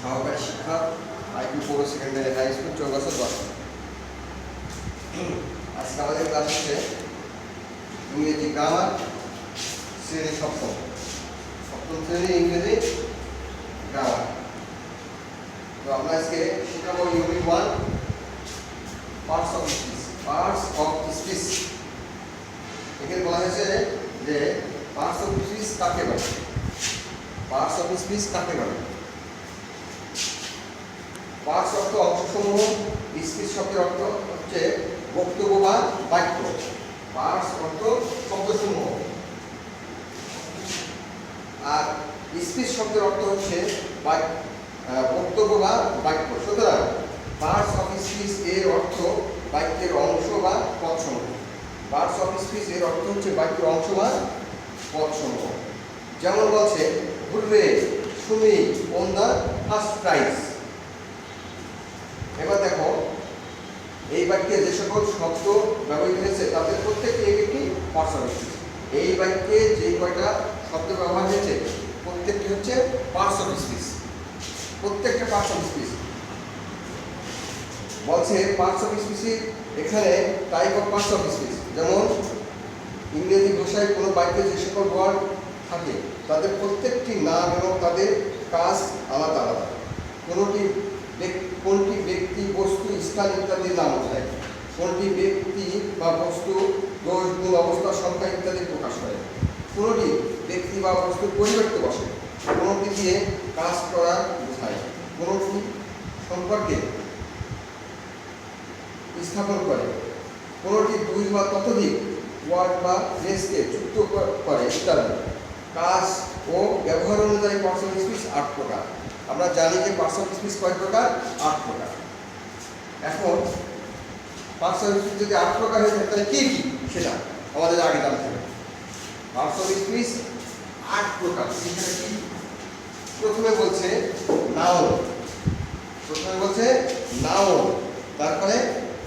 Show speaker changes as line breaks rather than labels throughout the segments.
সহকারী শিক্ষক আইপি পৌর সেকেন্ডারি হাই স্কুল চৌগাছা 10। আজকে আমাদের ক্লাস হচ্ছে ইংরেজি গ্রামার শ্রেণী সপ্তম শ্রেণী ইংরেজি গ্রামার। তো আমরা আজকে শিখাবো ইউনিট 1 পার্টস অফ স্পিচ। এখানে বলা হয়েছে যে পার্টস অফ স্পিচ কাকে বলে। পার্টস অফ স্পিচ কাকে বলে? পার্টস অর্থ অংশসমূহ, স্পিচ শব্দের অর্থ হচ্ছে বক্তব্য বা বাক্য। পার্টস অর্থ শব্দসমূহ আর স্পিচ শব্দের অর্থ হচ্ছে বক্তব্য বা বাক্য। সুতরাং পার্টস অফ স্পিচ এর অর্থ বাক্যের অংশ বা পদসমূহ। পার্টস অফ স্পিচ এর অর্থ হচ্ছে বাক্যের অংশ বা পদসমূহ। যেমন বলছে hurray Sumi won the first prize. এবার দেখো এই বাক্যে যে সকল শব্দ ব্যবহৃত হয়েছে তাদের প্রত্যেকটি একটি পার্টস অফ স্পিচ। এই বাক্যে যে কয়টা শব্দ ব্যবহার হয়েছে প্রত্যেকটি হচ্ছে পার্টস অফ স্পিচ। প্রত্যেকটা পার্টস অফ স্পিচ বলছে পার্টস অফ স্পিচ। এখানে type of parts of speech, যেমন ইংরেজি ভাষায় কোনো বাক্যে যে সকল ওয়ার্ড থাকে তাদের প্রত্যেকটি নাম এবং তাদের কাজ আলাদা আলাদা। কোনটি ব্যক্তি বস্তু স্থান ইত্যাদির নাম বোঝায়, কোনটি ব্যক্তি বা বস্তু দোষ গুণ অবস্থা সংখ্যা ইত্যাদি প্রকাশ করে, কোনটি ব্যক্তি বা বস্তুর পরিবর্তে বসে, কোনটি দিয়ে কাজ করা বোঝায়, কোনটি সম্পর্কে স্থাপন করে, কোনটি দুই বা ততোধিক ওয়ার্ড বা ফ্রেজকে যুক্ত করে ইত্যাদি। কাজ ও ব্যবহার অনুযায়ী পার্টস অফ স্পিচ 8 প্রকার। আমরা জানি যে পার্টস অফ স্পিচ কয় প্রকার? 8 প্রকার। এখন পার্টস অফ স্পিচ যদি 8 প্রকার হয়ে থাকে তাহলে কি কি সেটা আমাদের আগে জানতে হবে। পার্টস অফ স্পিচ 8 প্রকার। সেখানে কি? প্রথমে বলছে নাউন, তারপরে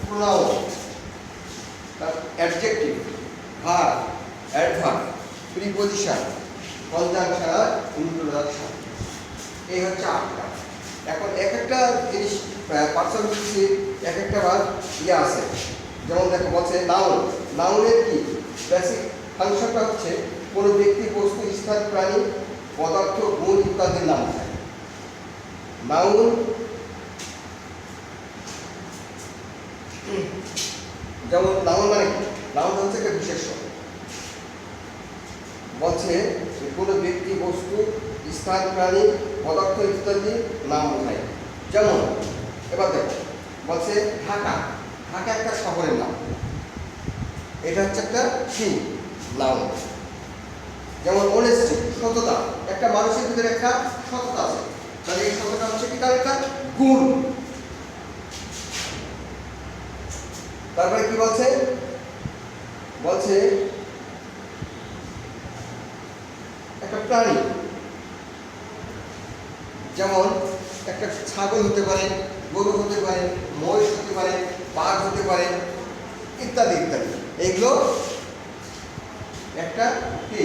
pronoun, adjective, verb, adverb, preposition, conjunction আর ইন্ট্রোডাকশন। এই হচ্ছে 8টা। এখন এক একটা জিনিস পার্টস অফ স্পিচের এক একটা আছে। যেমন দেখো বলছে নাউন। নাউনের কি বেসিক ফাংশনটা হচ্ছে কোনো ব্যক্তি, বস্তু, স্থান, প্রাণী, পদার্থ, গুণ ইত্যাদির নাম থাকে। নাউন যেমন নাউন মানে কি? নাউন হচ্ছে একটা বিশেষ্য। বলছে কোনো ব্যক্তি, বস্তু, স্থান, প্রাণী, পদার্থ ইত্যাদি নাম বোঝায়। যেমন এবার দেখো বলছে ঢাকা। ঢাকা একটা শহরের নাম, এটা হচ্ছে একটা কি নাউন। যেমন অনেস্টি, সততা। একটা মানুষের ভিতরে একটা সততা আছে, তাহলে এই সততা হচ্ছে কি? তার একটা গুণ। তারপরে কি বলছে? বলছে একটা প্রাণী, যেমন একটা ছাগল হতে পারে, গরু হতে পারে, মহিষ হতে পারে, বাঘ হতে পারে ইত্যাদি ইত্যাদি। এইগুলো একটা কি?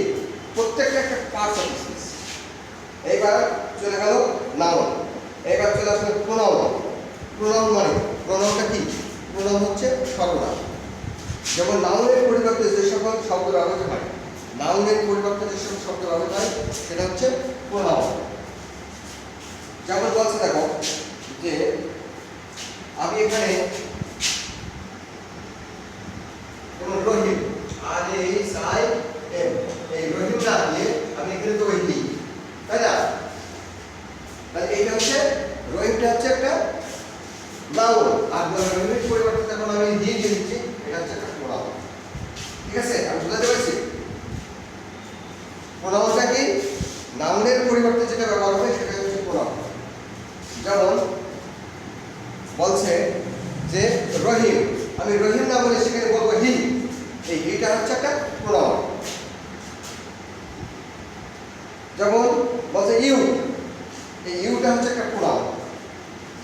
প্রত্যেকটা একটা পার্টস অফ স্পিচ। এইবার চলে গেল নাউন। এইবার চলে আসলে প্রোনাউন। প্রোনাউন মানে প্রোনাউনটা কি? প্রোনাউন হচ্ছে সর্বনাম। যেমন নাউনের পরিবর্তে যে সকল শব্দ ব্যবহৃত হয়, নাউনের পরিবর্তে যে সকল শব্দ ব্যবহৃত হয় সেটা হচ্ছে প্রোনাউন। যেমন বলছে দেখো যে আমি এখানে যেমন রহিম, RHIM, এই রহিমটা দিয়ে আমি এখানে তো ওই দিই, তাই না? তাহলে এইটা হচ্ছে রহিমটা হচ্ছে একটা নাউন, আর রহিমের পরিবর্তে যখন আমি দিয়ে দিচ্ছি এটা হচ্ছে একটা প্রোনাউন। ঠিক আছে? আমি বুঝাতে পারছি? প্রোনাউনটা কি? নাউনের পরিবর্তে যেটা ব্যবহার হবে সেটা হচ্ছে প্রোনাউন। যেমন বলছে যে রহিম, আমি রহিম না বলে সেখানে বলবো হি। এই হিটা হচ্ছে একটা প্রোনাউন। যেমন বলছে ইউ, এই ইউটা হচ্ছে একটা প্রোনাউন।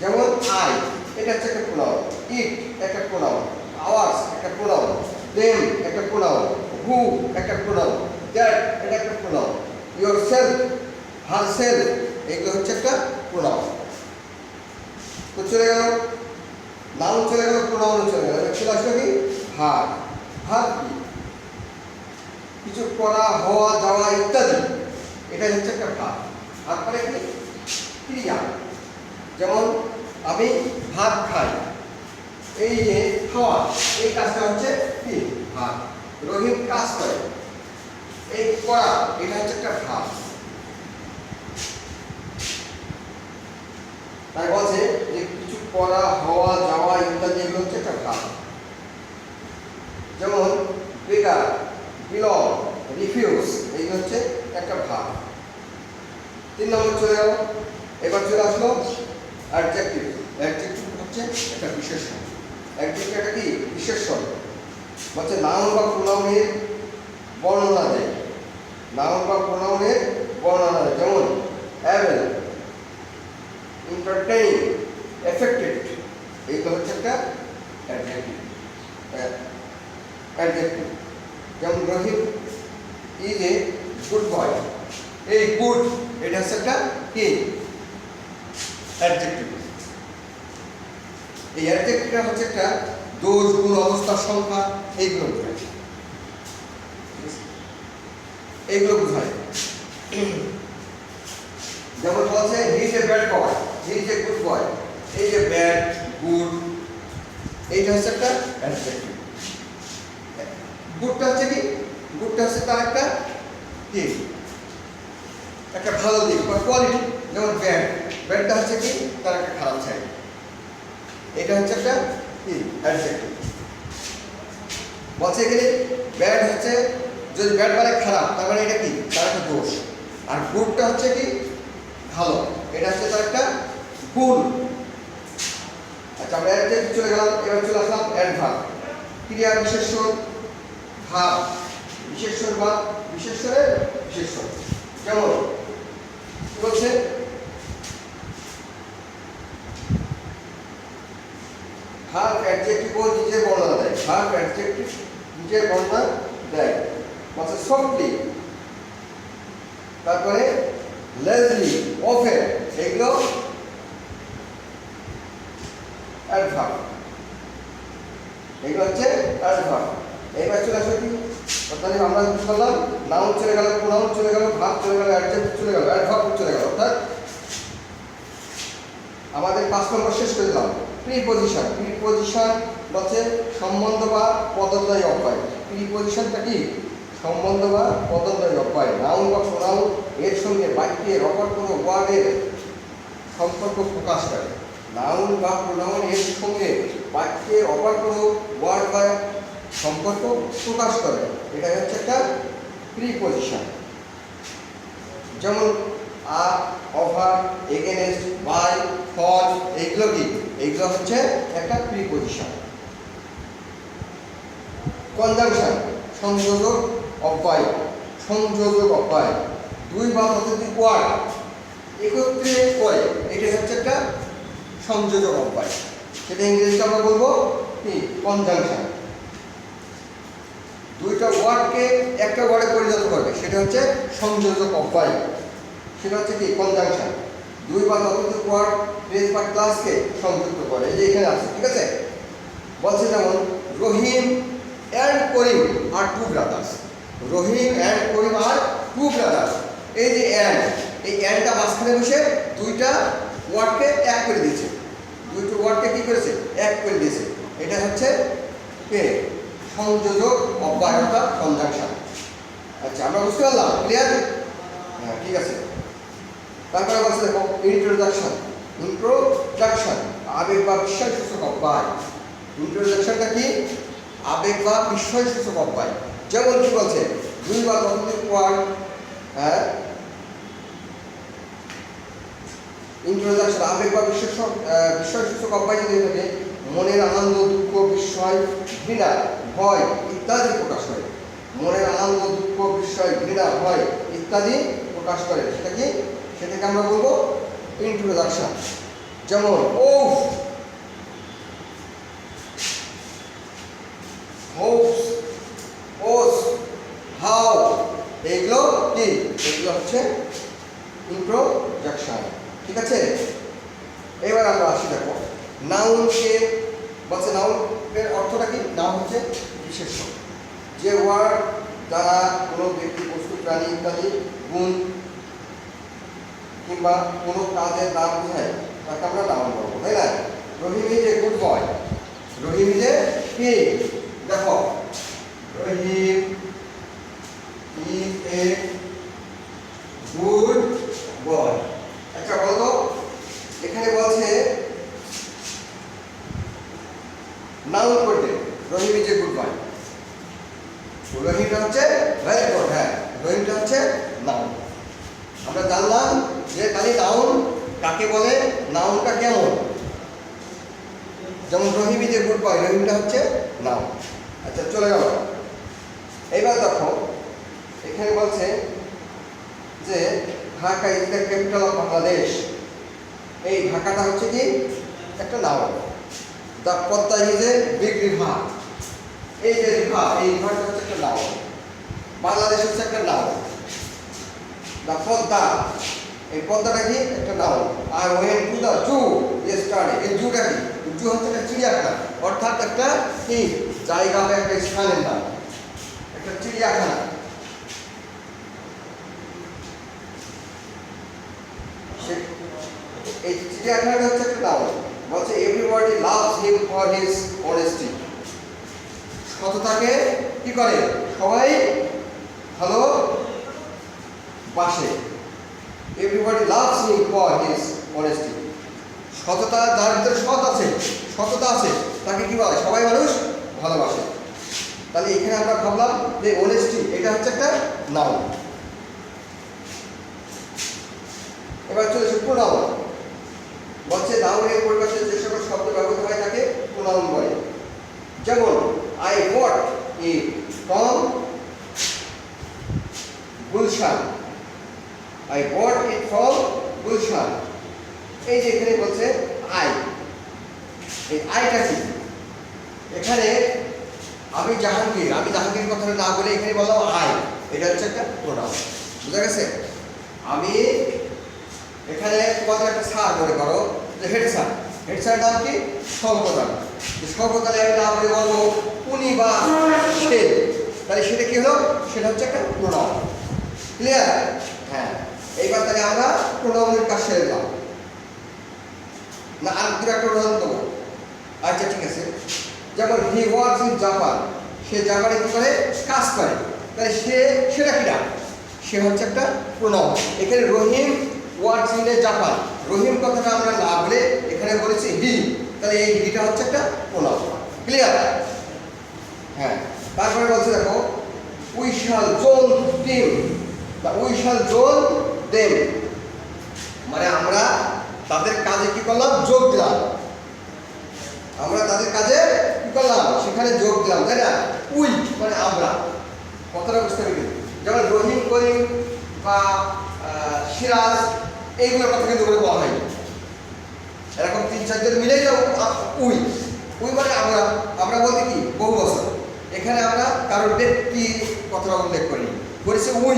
যেমন আই, এটা হচ্ছে একটা প্রোনাউন। ইট একটা প্রোনাউন, আওয়ার্স একটা প্রোনাউন, দেম একটা প্রোনাউন, হু একটা প্রোনাউন, দ্যাট এটা একটা pronoun, your self, her self, এগুলো হচ্ছে একটা প্রোনাউন। চলে গেল, নাউন চলে গেল, প্রোনাউন চলে গেল, চলে আসলো কি ভার্ব। ভার্ব কি? কিছু করা, হওয়া, যাওয়া ইত্যাদি, এটা হচ্ছে একটা ভার্ব। ভার্ব মানে কি? ক্রিয়া। যেমন আমি ভাত খাই, এই যে খাওয়া, এই কাজটা হচ্ছে কি ভার্ব। রহিম কাজ করে, এই করা, এটা হচ্ছে একটা ভার্ব। তাই বলছে যে কিছু করা, হওয়া, যাওয়া ইত্যাদি এগুলো হচ্ছে একটা ভার্ব। যেমন বেগার, বিলং, রিফিউজ, এইগুলো হচ্ছে একটা ভার্ব। 3 নম্বর চলে গেল। এবার চলে আসলো অ্যাডজেক্টিভ। অ্যাডজেক্টিভ হচ্ছে একটা বিশেষণ। অ্যাডজেক্টিভ একটা কি বিশেষণ, বলছে নাউন বা প্রোনাউনের বর্ণনা দেয়। নাউন বা প্রোনাউনের বর্ণনা দেয়। যেমন অ্যাবেল, entertaining, affected, এইগুলো হচ্ছে একটা অ্যাডজেক্টিভ। অ্যাডজেক্টিভ যেমন রহিম ইজ এ গুড বয়, এই গুড, এটা হচ্ছে একটা কি অ্যাডজেক্টিভ। এই অ্যাডজেক্টিভটা হচ্ছে একটা দোষ, গুণ, অবস্থা, সংখ্যা, এইগুলো বোঝায়। এইগুলো বোঝায়। যেমন বলছে হি is a bad boy, he is a good বয়, এই যে ব্যাড, গুড, এইটা হচ্ছে একটা অ্যাডজেক্টিভ। গুডটা হচ্ছে কি? গুডটা হচ্ছে তার একটা কি একটা ভালো দিক বা কোয়ালিটি। যেমন ব্যাড, ব্যাডটা হচ্ছে কি তার একটা খারাপ সাইড, এটা হচ্ছে একটা কি অ্যাডজেক্টিভ। বলছে এখানে ব্যাড হচ্ছে, যদি ব্যাড মানে খারাপ, তার মানে এটা কি তার একটা দোষ। আর গুডটা হচ্ছে কি ভালো, এটা হচ্ছে তার একটা গুণ। আচ্ছা, আমরা অ্যাডজেক্টিভ চলে গেলাম। এবার চলে আসলাম অ্যাডভার্ব। ক্রিয়া বিশেষণ, ভাব, বিশেষণ বা বিশেষণের বিশেষণ। যেমন কি বলছে, ভার্ব অ্যাডজেক্টিভ ও নিজের বর্ণনা দেয়। ভার্ব অ্যাডজেক্টিভ নিজের বর্ণনা দেয়। বলছে সফটলি, তারপরে লেজলি, অফেন, এগুলো অ্যাডভার্ব। এগুলো হচ্ছে অ্যাডভার্ব। এইবার চলে আসবে কি, অর্থাৎ আমরা কি করলাম, নাউন চলে গেল, প্রোনাউন চলে গেল, ভার্ব চলে গেল, অ্যাডজেক্টিভ চলে গেল, অ্যাডভার্ব চলে গেল। অর্থাৎ আমাদের 5 নম্বর শেষ করে দিলাম। প্রিপজিশন। প্রিপজিশন হচ্ছে সম্বন্ধ বা পদদ্বয় অব্যয়। প্রিপজিশনটা কি সম্বন্ধ বা পদদ্বয় অব্যয়। নাউন বা প্রোনাউন এর সঙ্গে বাক্যের অপর কোনো ওয়ার্ডের সম্পর্ক প্রকাশ করে। নাউন বা প্রোনাউন এর সঙ্গে বাক্যের অপর কোনো ওয়ার্ড বা সম্পর্ক প্রকাশ করে, এটা হচ্ছে একটা প্রিপজিশন। যেমন আর, ওভার, এগেনস্ট, বাই, ফর, এইগুলো কি এইগুলো হচ্ছে একটা প্রিপজিশন। কনজাংশন, সংযোজক অব্যয়। সংযোজক অব্যয়, দুই বা ততোধিক ওয়ার্ড একত্রে করে, এটা হচ্ছে একটা সংযোজক অব্যয়। সেটা ইংরেজিতে আমরা বলবো কি কনজাংশন। দুইটা ওয়ার্ডকে একটা ওয়ার্ডে পরিণত করবে, সেটা হচ্ছে সংযোজক অব্যয়, সেটা হচ্ছে কি কনজাংশন। দুই বা ততোধিক ওয়ার্ড, ফ্রেজ বা ক্লাসকে সংযুক্ত করে, এই যে এখানে আছে, ঠিক আছে। বলছে যেমন Rahim and Karim are 2 brothers. Rahim and Karim are 2 brothers. এই যে অ্যান্ড, এই অ্যান্ডটা মাঝখানে বসে দুইটা ওয়ার্ডকে এক করে দিয়েছে। দুইটা ওয়ার্ডকে কি করেছে এক করে দিয়েছে, এটা হচ্ছে কে সংযোজক অব্যয় অর্থাৎ কনজাংশন। আচ্ছা, আমরা বুঝতে পারলাম, ক্লিয়ার? হ্যাঁ, ঠিক আছে। তারপরে বলছে দেখো ইন্ট্রোডাকশন। ইন্ট্রোডাকশন আবেগ বা বিস্ময় সূচক অব্যয়। ইন্ট্রোডাকশনটা কি আবেগ বা বিস্ময় সূচক অব্যয়। যেমন কি বলছে, দুই বা ততোধিক ওয়ার্ড, হ্যাঁ, ইন্ট্রোডাকশন আবেগ বা বিস্ময় সূচক অব্যয় যদি থাকে, মনের আনন্দ, দুঃখ, বিস্ময়, ঘৃণা, ভয় ইত্যাদি প্রকাশ করে। মনের আনন্দ, দুঃখ, বিস্ময়, ঘৃণা, ভয় ইত্যাদি প্রকাশ করে, সেটা কি সেটাকে আমরা বলবো ইন্ট্রোডাকশন। যেমন ওফ, হোপস, ওস, হাউ, এইগুলো কি এগুলো হচ্ছে ইন্ট্রোডাকশন, ঠিক আছে। এবার আমরা আসি দেখো নাউনকে বলছে, নাউনের অর্থটা কি? নাউন হচ্ছে বিশেষ্য, যে ওয়ার্ড দ্বারা কোনো ব্যক্তি, বস্তু, প্রাণী ইত্যাদি গুণ কিংবা কোনো কাজের নাম বোঝায় তাকে আমরা নাউন বলবো, তাই না? Rahim is a good boy. Rahim is a কি? দেখো, রহিম ইজ এ গুড বয়। আচ্ছা বলতো, এখানে বলছে নাউন করতে, রহিম ইজ এ গুড বয়। রহিমটা হচ্ছে ভেরি গুড, হ্যাঁ রহিমটা হচ্ছে নাউন। আমরা জানলাম যে খালি নাউন কাকে বলে, নাউনটা কেমন। যেমন রহিম ইজ এ গুড বয়, রহিমটা হচ্ছে নাউন। আচ্ছা চলে গেল। এইবার দেখো এখানে বলছে যে Dhaka is the capital of Bangladesh. এই ঢাকাটা হচ্ছে কি? একটা noun. The Padma is a big river. এই যে রিভার, এই রিভারটা হচ্ছে একটা নাউন। বাংলাদেশ হচ্ছে একটা নাউন। দ্য পদ্মা, এই পদ্মাটা কি? একটা নাউন। আর went to the zoo yesterday, এই জুটা কি? জু হচ্ছে একটা চিড়িয়াখানা, অর্থাৎ একটা কি জায়গা বা একটা স্থানের নাম, একটা চিড়িয়াখানা। এই চিড়িয়াখানাটা হচ্ছে একটা নাউন। বলছে everybody loves him for his honesty. সততাকে কি করে? সবাই ভালো বাসে। Everybody loves him for his honesty. সততা, যার ভিতরে সততা আছে তাকে কি বলে? সবাই মানুষ ভালোবাসে। তাহলে এখানে আমরা ভাবলাম যে অনেস্টি, এটা হচ্ছে একটা নাউন। এবার চলে এসে প্রোনাউন। বলছে নাউনের পরিবর্তে যে সকল শব্দ ব্যবহৃত হয় তাকে প্রোনাউন বলে। যেমন I bought it from Gulshan. I bought it from Gulshan. এই যে এখানে বলছে আই, এই আইটা কি? এখানে আমি জাহাঙ্গীর কথাটা না বলে এখানে বললাম আই, এটা হচ্ছে একটা প্রোনাউন। বুঝা গেছে? আমি এখানে তোমাদের একটা স্যার মনে করো যে হেড স্যার, হেড স্যার নাম কি? সর্বপ্রধান। সর্বপ্রধানে আমি না বলে বলবো উনি বা সে, তাহলে সেটা কি হলো? সেটা হচ্ছে একটা প্রোনাউন। ক্লিয়ার? হ্যাঁ। এইবার তাহলে আমরা প্রোনাউনের কাজ সেরে দিলাম না, আর দু একটা উদাহরণ দেবো। আচ্ছা ঠিক আছে। যেমন হি ওয়ার্কস ইন জাপান, সে জাপানে কি করে? কাজ করে। তাহলে সেটা কিনা? সে হচ্ছে একটা প্রোনাউন। এখানে রহিম ওয়ার্কস ইন এ জাপান, রহিম কথাটা আমরা না বলে এখানে বলেছি হি, তাহলে এই হিটা হচ্ছে একটা প্রোনাউন। ক্লিয়ার? হ্যাঁ। তারপরে বলছে দেখো we shall zone team, we shall zone them, মানে আমরা তাদের কাজে কি করলাম? যোগ দিলাম। আমরা তাদের কাজে কি করলাম? সেখানে যোগ দিলাম, তাই না? উই মানে আমরা, কথাটা বুঝতে পারি। যেমন রহিম, করিম বা সিরাজ, এইগুলোর কথা কিন্তু বলা হয়নি। এরকম 3-4 জন মিলে যাও উই, উই মানে আমরা বলতে কি বহু বছর। এখানে আমরা কারোর ব্যক্তি কথাটা উল্লেখ করেছি উই,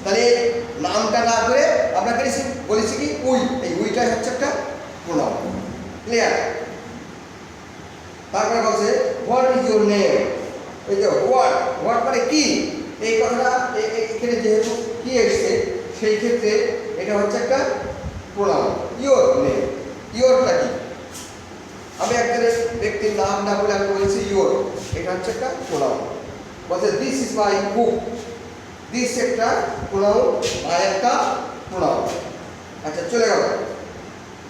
তাহলে নামটা না করে আমরা বলেছি কি উই। এই উইটাই হচ্ছে একটা প্রোনাউন। ক্লিয়ার? তারপরে বলছে হোয়াট ইজ ইউর নেম। এই যে হোয়াট মানে কি, এই কথাটা এখানে যেহেতু কি এসছে সেই ক্ষেত্রে এটা হচ্ছে একটা প্রোনাউন। ইউর নেম, ইউরটা কি? আমি একজনের ব্যক্তির নাম না বলে আমি বলেছি ইউর, এটা হচ্ছে একটা প্রোনাউন। বলছে this is my book, this একটা প্রোনাউন, মাই একটা প্রোনাউন। আচ্ছা চলে গেল,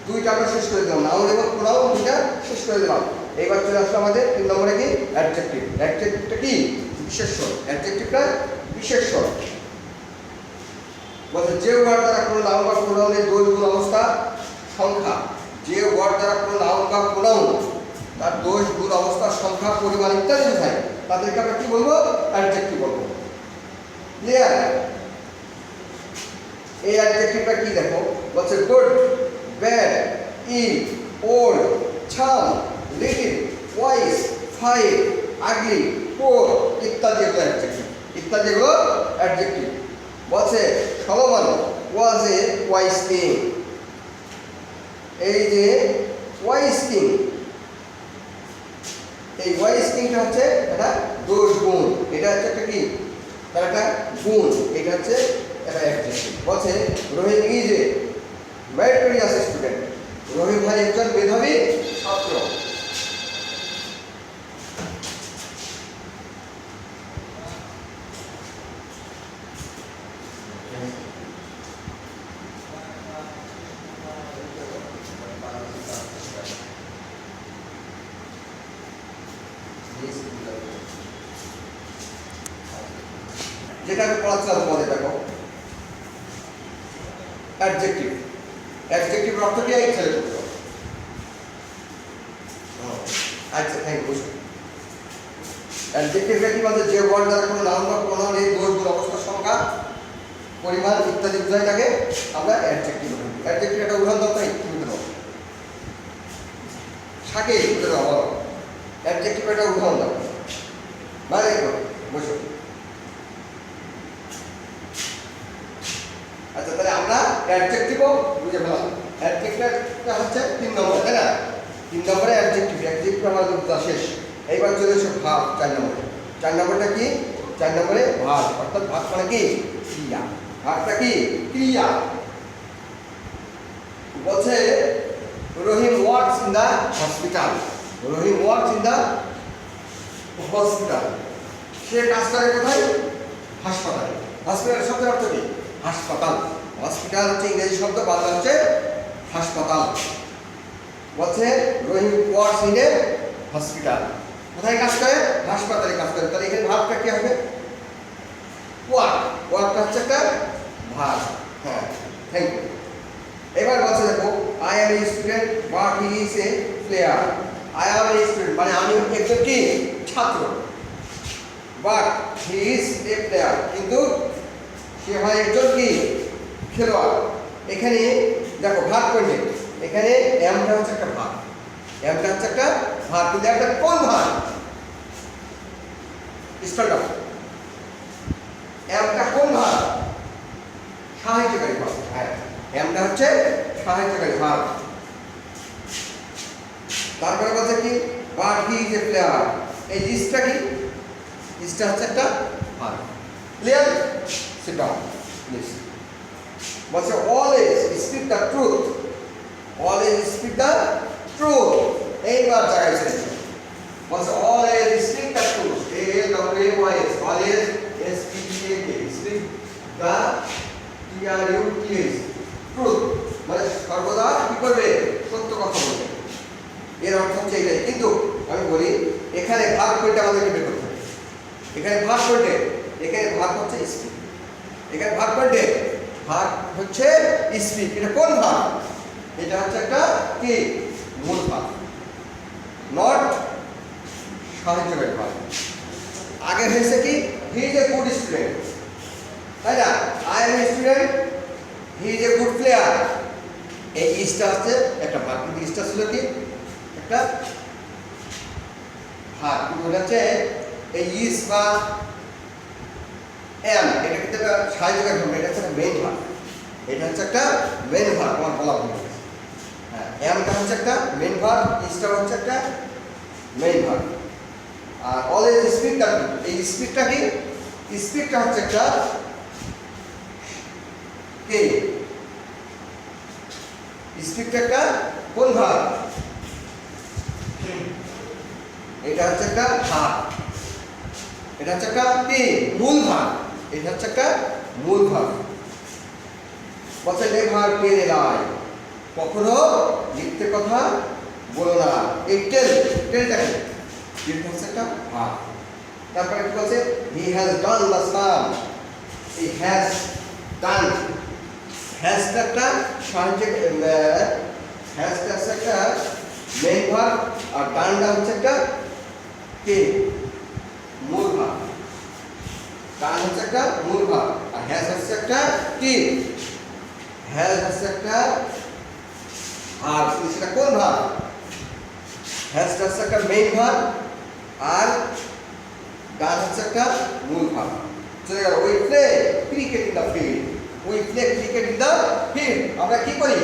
দুইটা আমরা শেষ করে দিলাম, নাউন এবং প্রোনাউন দুইটা শেষ করে দিলাম। এইবার চলে আসলো আমাদের 3 নম্বরে কি? অ্যাডজেক্টিভ। অ্যাডজেক্টিভটা কি? বিশেষ্য। অ্যাডজেক্টিভটা বিশেষ্য। বলছে যে ওয়ার্ড দ্বারা কোনো নাউন বা প্রোনাউনের দোষ গুণ অবস্থা সংখ্যা, যে ওয়ার্ড দ্বারা কোনো নাউন বা প্রোনাউন তার দোষ গুণ অবস্থা সংখ্যা পরিমাণ ইত্যাদি বোঝায় তাদেরকে আমরা কি বলবো? অ্যাডজেক্টিভ বলবো। ক্লিয়ার? এই অ্যাডজেক্টিভটা কি দেখো? বলছে good, bad, ill, old, some, little, wise, fine, ugly, poor ইত্যাদি এগুলো অ্যাডজেক্টিভ। ইত্যাদি এগুলো অ্যাডজেক্টিভ। বলছে Solomon was a wise king. এই যে ওয়াইস কিং, এটা হচ্ছে একটা দোষ গুণ, এটা হচ্ছে একটা কি তার একটা গুণ, এটা হচ্ছে একটা অ্যাডজেক্টিভ। বলছে রহিম ইজ এ মেরিটোরিয়াস স্টুডেন্ট, রহিম ভাই একজন মেধাবী ছাত্র। যেটা আমি পড়াচ্ছিলাম তোমাদের, দেখো অ্যাডজেক্টিভ, অ্যাডজেক্টিভ অর্থ কি এই ছেলে করতে হবে। আচ্ছা থ্যাংক ইউ। অ্যাডজেক্টিভটা কি বলছে, যে ওয়ার্ড দ্বারা কোনো নাম বা প্রোনাউন এর দোষ গুণ অবস্থা সংখ্যা পরিমাণ ইত্যাদি বোঝায় তাকে আমরা অ্যাডজেক্টিভ বলি। অ্যাডজেক্টিভ একটা উদাহরণ দাও, তাই তুমি দাও শাকে বুঝে দাও, অ্যাডজেক্টিভ একটা উদাহরণ দাও মানে বসো। আচ্ছা তাহলে আমরা অ্যাডজেক্টিভও বুঝে ফেলাম। অ্যাডজেক্টিভটা হচ্ছে 3 নম্বর, তাই না? 3 নম্বরে অ্যাডজেক্টিভ, অ্যাডজেক্টিভ আমাদের বুঝা শেষ। এইবার চলে এসো ভাব 4 নম্বরে। 4 নম্বরটা কি? 4 নম্বরে ভাব, অর্থাৎ ভাব মানে কি ক্রিয়া। ভাবটা কি ক্রিয়া। বলছে Rahim works in the hospital, Rahim works in the hospital, সে কাজ করে কোথায়? হাসপাতালে। হসপিটালের শব্দের অর্থ কি? হাসপাতাল। হসপিটাল হচ্ছে ইংরেজি শব্দ, বাংলা হচ্ছে হাসপাতাল। বলছে Rahim works in a hospital, কোথায় কাজ করে? হাসপাতালে কাজ করে। তাহলে এখানে ভাবটা কি হবে? ওয়ার্ক। ওয়ার্কটা হচ্ছে একটা ভাব। হ্যাঁ থ্যাংক ইউ। এবার বলছে দেখো I M a student but he is a player. I M a student মানে আমি একজন কি ছাত্র, but he is a player কিন্তু সে হয় একজন কি খেলোয়াড়। এখানে দেখো ভাগ করবে, এখানে এমটা হচ্ছে একটা ভাগ, এমটা হচ্ছে একটা ভাগ, কিন্তু একটা কোন ভাগ? স্পেলটা এমটা কোন ভাগ? সাহায্যকারী ভাগ। হ্যাঁ এমটা হচ্ছে সাহায্যকারী ভাগ। তারপরে বলছে কি but he is a player, এই ইজটা কি? ইজটা হচ্ছে একটা ভাগ। ক্লিয়ার? Sit down please. বলছে always speak the truth, always speak the truth. এইবার জায়গায় ছেড়ে বলছে always speak the truth, ALWAYS, always SPEAK, speak the TRUTH, truth মানে সর্বদা কি করবে? সত্য কথা বলবে। এর অর্থ হচ্ছে এটাই। কিন্তু আমি বলি এখানে ভাগ করতে আমাদেরকে বের করতে হবে। এখানে ভাগ করতে, এখানে ভাগ হচ্ছে স্পিক, এখানে ভাগ করতে ভাগ হচ্ছে স্পিক। এটা কোন ভাগ? এটা হচ্ছে একটা কি মূল ভাগ, নট সাহায্যকারী ভাগ। আগে হয়েছে কি হি ইজ এ গুড স্টুডেন্ট, তাই না? I M a student, he is a good player. এই ইজটা হচ্ছে একটা ভাগ, কিন্তু ইজটা ছিল কি একটা ভাগ, কিন্তু ওটা হচ্ছে এই ইজ বা এম, এটা কিন্তু একটা সাহায্যকারী ভাগ, এটা হচ্ছে একটা মেইন ভাগ। এটা হচ্ছে একটা মেইন ভাগ, আমার বলা ভুল হয়েছে। হ্যাঁ এমটা হচ্ছে একটা মেইন ভাগ, ইজটা হচ্ছে একটা মেইন ভাগ। Are always speak the truth, এই স্পিকটা কি? স্পিকটা হচ্ছে একটা কি? স্পিকটা একটা কোন ভাগ? এটা হচ্ছে একটা ভাগ, এটা হচ্ছে একটা কি মূল ভাগ, এটা হচ্ছে একটা মূল ভাগ। বলছে নেভার টেল এ লাই, কখনো মিথ্যে কথা বলো না। এই টেল, টেলটা কি? টেলটা হচ্ছে একটা ভাগ। তারপরে কি বলছে he has done the sum, he has done, হ্যাজটা একটা সাহায্য, হ্যাজটা হচ্ছে একটা মেইন ভাগ, আর ডানটা হচ্ছে একটা কি মূল ভাগ। ডান হচ্ছে একটা মূল ভাগ, আর হ্যাজ হচ্ছে একটা কি? হ্যাজ হচ্ছে একটা ভাগ, সেটা কোন ভাগ? হ্যাজটা হচ্ছে একটা মেইন ভাগ, আর ডান হচ্ছে একটা মূল ভাগ। চলে গেল we play cricket in the field, we play cricket in the field. আমরা কি করি?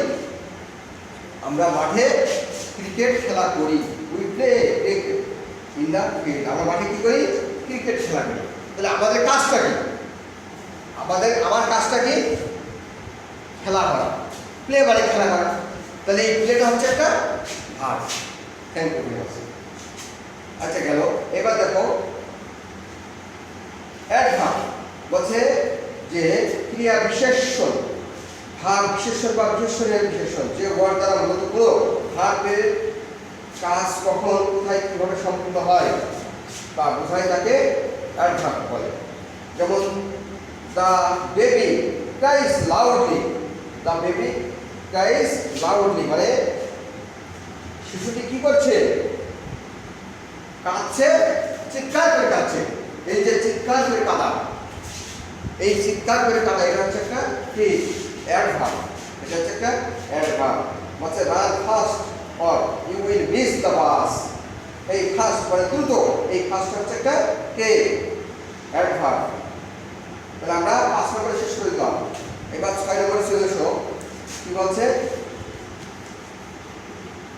আমরা মাঠে ক্রিকেট খেলা করি। We play in the field. আমরা মাঠে কি করি? ক্রিকেট খেলা করি। তাহলে আমাদের কাজটা কি? আমার কাজটা কি? খেলা করা। প্লে মানে খেলা করা। তাহলে এই প্লেটা হচ্ছে একটা verb. Thank you very much. আচ্ছা গেল। এবার দেখো অ্যাডভার্ব বলছে যে ক্রিয়া বিশেষণ, ভার্ব বিশেষণ বা বিশেষণের বিশেষণ, যে ওয়ার্ড দ্বারা মূলত কোনো ভার্বের কাজ কখন কোথায় কিভাবে সম্পূর্ণ হয় তা বোঝায় তাকে অ্যাডভার্ব বলে। যেমন the baby ক্রাইস loudly. The baby ক্রাইস loudly মানে শিশুটি কি করছে? কাঁদছে, চিৎকার করে কাঁদছে। এই যে চিৎকার করে কাঁদা, এই চিৎকার করে কাঁদা, এটা হচ্ছে একটা কি? অ্যাডভার্ব। এটা হচ্ছে একটা অ্যাডভার্ব। মানে run fast or you will miss the bus. এই ফাস্ট মানে দ্রুত, এই ফাস্ট হচ্ছে একটা কে? অ্যাডভার্ব। তাহলে আমরা 5 নম্বরে শেষ করে দিলাম। এবার 6 নম্বরে চলে এসো। কি বলছে?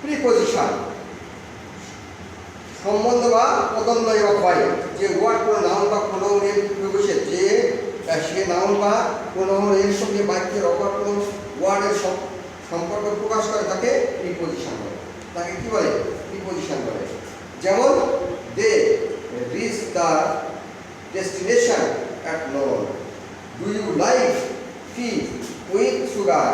প্রিপজিশন, সম্বন্ধ বা পদন্বয় হয়। যে ওয়ার্ড কোনো নাউন বা প্রোনাউনের প্রবেশে যে সে নাউন বা প্রোনাউনের সঙ্গে বাক্যের অপর কোনো ওয়ার্ডের সম্পর্ক প্রকাশ করে তাকে প্রিপজিশন বলে। তাকে কি বলে? প্রিপজিশন বলে। যেমন they reach the destination at noon. Do you like tea with sugar?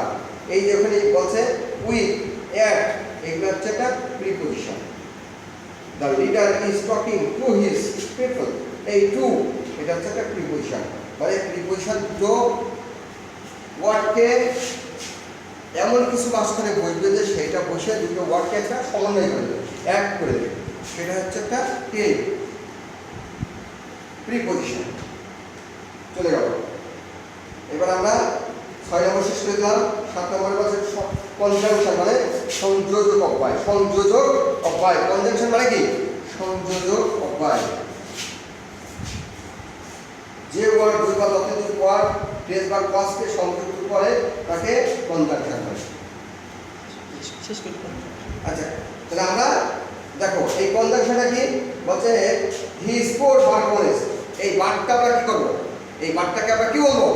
এই যে ওখানে বলছে উইথ, অ্যাট, এগুলো হচ্ছে একটা preposition. The leader is talking to his people. এই টু এটা হচ্ছে একটা প্রিপজিশন। মানে প্রিপজিশন দুটো ওয়ার্ডকে এমন কিছু মাঝখানে বসবে যে সেটা বসে দুটো ওয়ার্ডকে একটা সমন্বয় করে দেবে, এক করে দেবে। সেটা হচ্ছে একটা কে? প্রিপজিশন। চলে গেল। এবার আমরা 6 নম্বর শেষ করে দিলাম। 7 নম্বরে বলছে কনজাংশন মানে সংযোজক অব্যয়। সংযোজক অব্যয়, কনজাংশন মানে কি? সংযোজক অব্যয়। যে ওয়ার্ড দুই বা ততোধিক ওয়ার্ড ফ্রেজ বা ক্লজকে সংযুক্ত করে তাকে কনজাংশন বলে। আচ্ছা তাহলে আমরা দেখো এই কনজাংশনটা কি বলছে? হি স্পোর্ট ভার্বনেস। এই বার্ডটা আমরা কি করব? এই বার্ডটাকে আমরা কি বলবো?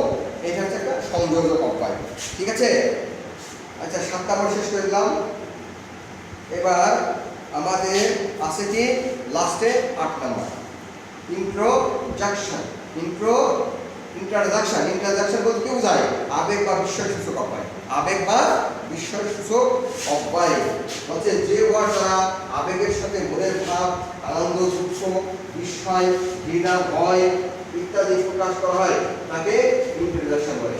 এটা হচ্ছে একটা সংযোজক অব্যয়। ঠিক আছে? আচ্ছা 7 নম্বর শেষ করে দিলাম। এবার আমাদের আছে কি লাস্টে 8 নম্বর, ইন্ট্রোডাকশন। ইন্ট্রোডাকশন বলতে কি বোঝায়? আবেগ বা বিস্ময়সূচক অব্যয়। আবেগ বা বিস্ময়সূচক অব্যয় বলছে যে ওয়ার্ড দ্বারা আবেগের সাথে মনের ভাব, আনন্দ, দুঃখ, বিস্ময়, ঘৃণা, ভয় ইত্যাদি প্রকাশ করা হয় তাকে ইন্ট্রোডাকশন বলে।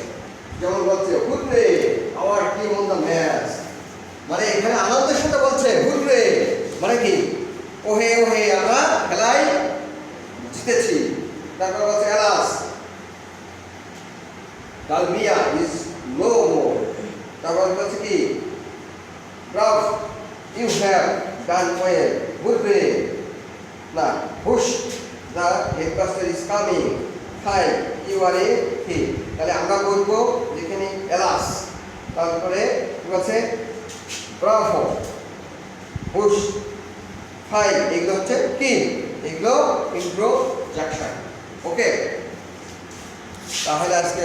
যেমন বলছে hurray our team won the match. মানে এখানে আনন্দের সাথে বলছে হুররে মানে কি? ওহে ওহে আমরা খেলায় জিতেছি। তারপর বলছে alas Dalmiya is no more. তারপর বলছে কি? Bravo you have done well. Hurrah না hush the headmaster is coming. Hi you are a he. তাহলে আমরা বলবো যেখানে এলাস, তারপরে বলছে ব্রাভো, হুশ, হাই, এগুলো হচ্ছে কি? এগুলো ইন্ট্রোডাকশন। ওকে, তাহলে আজকে